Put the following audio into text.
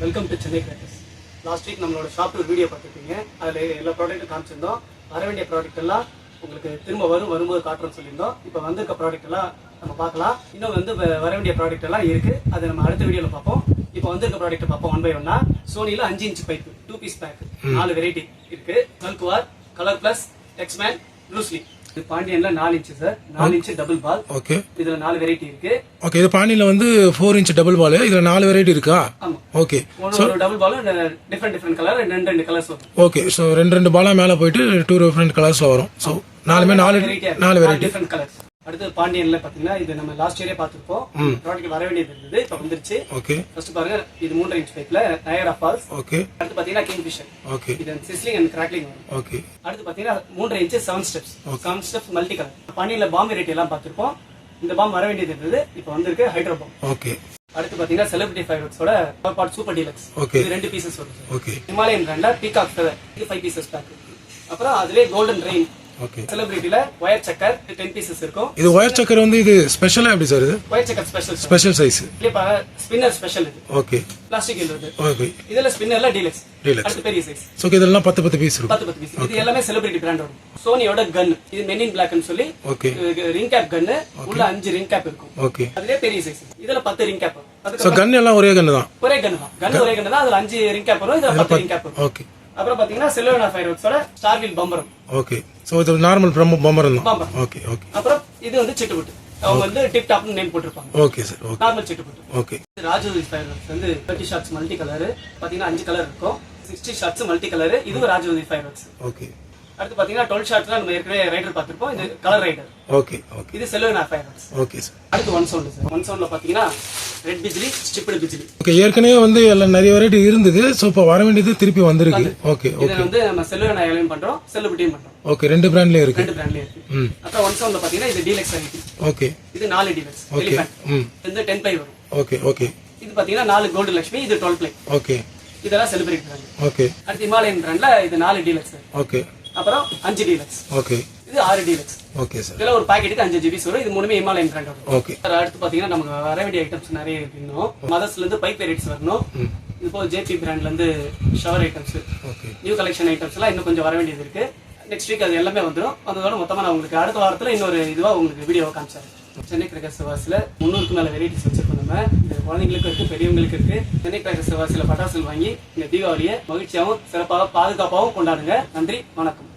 Welcome to Chennai crackers. Last week நம்மளோட shop ஒரு video பார்த்துருப்பீங்க. அதில் எல்லா ப்ராடக்ட்டும் காமிச்சிருந்தோம். வர வேண்டிய ப்ராடக்ட் எல்லாம் உங்களுக்கு திரும்ப வரும்போது காட்டுறோம்னு சொல்லியிருந்தோம். இப்போ வந்திருக்க ப்ராடக்ட் எல்லாம் நம்ம பார்க்கலாம். இன்னும் வர வேண்டிய ப்ராடக்ட் எல்லாம் இருக்கு. அதை நம்ம அடுத்த வீடியோவில் பார்ப்போம். இப்போ வந்திருக்க ப்ராடக்ட் பார்ப்போம் ஒன் பை ஒன்னா. சோனியில் 5 inch pipe 2 piece pack 4 variety இருக்கு. கல்குவார், கலர் பிளஸ், எக்ஸ்மேன், ப்ரூஸ்லி. இது பாண்டியன்ல 4 inch sir, 4 inch double ball. Okay, இதுல 4 வெரைட்டி இருக்கு. ஓகே, இது பாண்டியன்ல வந்து 4 இன்ச் டபுள் பால். இதுல 4 வெரைட்டி இருக்கா? ஆமா. ஓகே, ஒரு டபுள் பால் டிஃபரெண்ட் கலர், ரெண்டு கலர்ஸ் வரும். ஓகே, சோ ரெண்டு பாலா மேல போயிட்டு 2 டிஃபரெண்ட் கலர்ஸ்ல வரும். சோ நாலுமே 4 வெரைட்டி டிஃபரெண்ட் கலர்ஸ். அடுத்து பாண்டியன்ல பாத்தீங்கன்னா இது நம்ம லாஸ்ட் இயரே பாத்துறோம். ப்ராடக்ட் வர வேண்டியது இருந்தது, இப்ப வந்துருச்சு. ஓகே, ஃபர்ஸ்ட் பாருங்க, இது 3 இன்ச் பைப்ல நயரா ஃபால்ஸ். ஓகே, அடுத்து பாத்தீங்கன்னா கிங் ஃபிஷர். ஓகே, இது சிஸ்லிங் அண்ட் கிராக்லிங் வரும். ஓகே, அடுத்து பாத்தீங்கன்னா 3 இன்ச் 7 ஸ்டெப்ஸ் மல்டி கலர். பாண்டியன்ல பாம் வெரைட்டி எல்லாம் பாத்துறோம். இந்த பாம் வர வேண்டியது இருந்தது, இப்ப வந்திருக்கு ஹைட்ரோ பாம். ஓகே, அடுத்து பாத்தீங்கன்னா செலிபிரிட்டி ஃபைவர்ஸோட பார்ட் சூப்பர் டீலக்ஸ். ஓகே, இது 2 பீசஸ் வரும். ஓகே, ஹிமாலயன் பிராண்ட்ல பீகாக் ஃபெதர், இது 5 பீசஸ் பேக். அப்புறம் அதுவே கோல்டன் ரெயின். ஓகே, செலிபிரிட்டில ஒயர் சக்கர் 10 பீசஸ் இருக்கும். இது ஒயர் சக்கர் வந்து இது ஸ்பெஷலா எப்படி சார்? இது ஒயர் சக்கர் ஸ்பெஷல் சைஸ். இல்ல ஸ்பின்னர் ஸ்பெஷல் இது. ஓகே, பிளாஸ்டிக் இல்ல. ஓகே, இதெல்லாம் ஸ்பின்னர்ல டீலக்ஸ். அடுத்து பெரிய சைஸ். சோ இதெல்லாம் 10 பீஸ் இருக்கும். 10 பீஸ். இது எல்லாமே செலிபிரிட்டி பிராண்ட் வரும். சோனியோட கன், இது மென் இன் பிளாக் னு சொல்லி. ஓகே, ரிங் கேப் கன், உள்ள 5 ரிங் கேப் இருக்கும். ஓகே, அதுலயே பெரிய சைஸ். இதுல 10 ரிங் கேப். சோ கன் எல்லாம் ஒரே கன் தான். ஒரே கன் தான். கன் ஒரே கன் தான். அதுல 5 ரிங் கேப் வரும். இதுல 10 ரிங் கேப் வரும். ஓகே, அப்புறம் பாத்தீங்கன்னா சில்வர்னா ஃபயர்வொர்க்ஸோட star wheel bumper. Okay, so இது நார்மல் பம்பர் தான். Okay, okay. அப்புறம் இது வந்து சிட்டுபுட்டு. அவங்க வந்து டிப் டாப்னு நேம் போட்டுருப்பாங்க. Okay sir, okay. நார்மல் சிட்டுபுட்டு. ஓகே. ராஜூரி ஃபயர்வொர்க்ஸ் வந்து 30 ஷாட்ஸ் மல்டி கலர். பாத்தீங்கன்னா 5 கலர் இருக்கும். 60 ஷாட்ஸ் மல்டி கலர். இது ராஜூரி ஃபயர்வொர்க்ஸ். ஓகே. அடுத்து பாத்தீங்கன்னா 12 ஷாட்ஸ்ல நம்ம ஏற்கனவே ரைடர் பாத்திருப்போம். இது கலர் ரைடர். Okay, okay. இது செல்வனா ஃபயர்வொர்க்ஸ். Okay sir. அடுத்து ஒன் சவுண்ட் சார். ஒன் சவுண்ட்ல பாத்தீங்கன்னா ரெட் பிஜ்லி, ஸ்ட்ரிப்டு பிஜ்லி. ஓகே, ஏற்கனவே வந்து எல்லாம் நிறைய வெரைட்டி இருந்தது. சோ இப்போ வர வேண்டியது திருப்பி வந்திருக்கு. Okay, okay. இது வந்து நம்ம செல்வனா எலயும் பண்றோம், செலிபிரிட்டியும் பண்றோம். ஓகே, ரெண்டு பிராண்ட்லயே இருக்கு. ரெண்டு பிராண்ட்லயே இருக்கு. அப்புறம் ஒன் சவுண்ட்ல பாத்தீங்கன்னா இது டீலக்ஸ் வெரைட்டி. ஓகே, இது 4 டீலக்ஸ் எலிஃபண்ட். இது 10 பை வரும். Okay, okay. இது பாத்தீங்கன்னா 4 கோல்டு லட்சுமி, இது 12 பிளே. ஓகே, இதெல்லாம் செலிபிரிட்டி பிராண்ட். ஓகே. அடுத்து ஹிமாலயன் பிராண்ட்ல இது 4 டீலக்ஸ். ஓகே. அப்புறம் 5 டீலக்ஸ். ஓகே. இது 6 டீலக்ஸ். Okay sir. இதெல்லாம் ஒரு பாக்கெட்டுக்கு 5 ஜிபி வரும். இது மூணுமே ஹிமாலயன் பிராண்ட் வரும். ஓகே. அடுத்து பாத்தீங்கன்னா நமக்கு வர வேண்டிய ஐட்டம்ஸ் நிறைய இருக்கு. இன்னும் மதர்ஸ்ல இருந்து பைப் வெரைட்டிஸ் வரணும். இப்போ ஜேபி பிராண்ட்ல இருந்து shower items, okay, new collection items எல்லாம் இன்னும் கொஞ்சம் வர வேண்டியது இருக்கு. நெக்ஸ்ட் வீக் அது எல்லாமே வந்துடும். அதோட மொத்தமா நான் உங்களுக்கு அடுத்த வாரத்துல இன்னொரு இதுவா உங்களுக்கு வீடியோவை காமிச்சாரு. சென்னை கிராக்கர்ஸ் வாசில 300க்கு மேல வெரைட்டிஸ் வச்சிருக்கோம். நம்ம இது குழந்தைங்களுக்கு இருக்கு, பெரியவங்களுக்கு இருக்கு. சென்னை கிராக்கர்ஸ் வாசில பட்டாசுகள் வாங்கி இந்த தீபாவளியை மகிழ்ச்சியாகவும் சிறப்பாக பாதுகாப்பாகவும் கொண்டாடுங்க. நன்றி, வணக்கம்.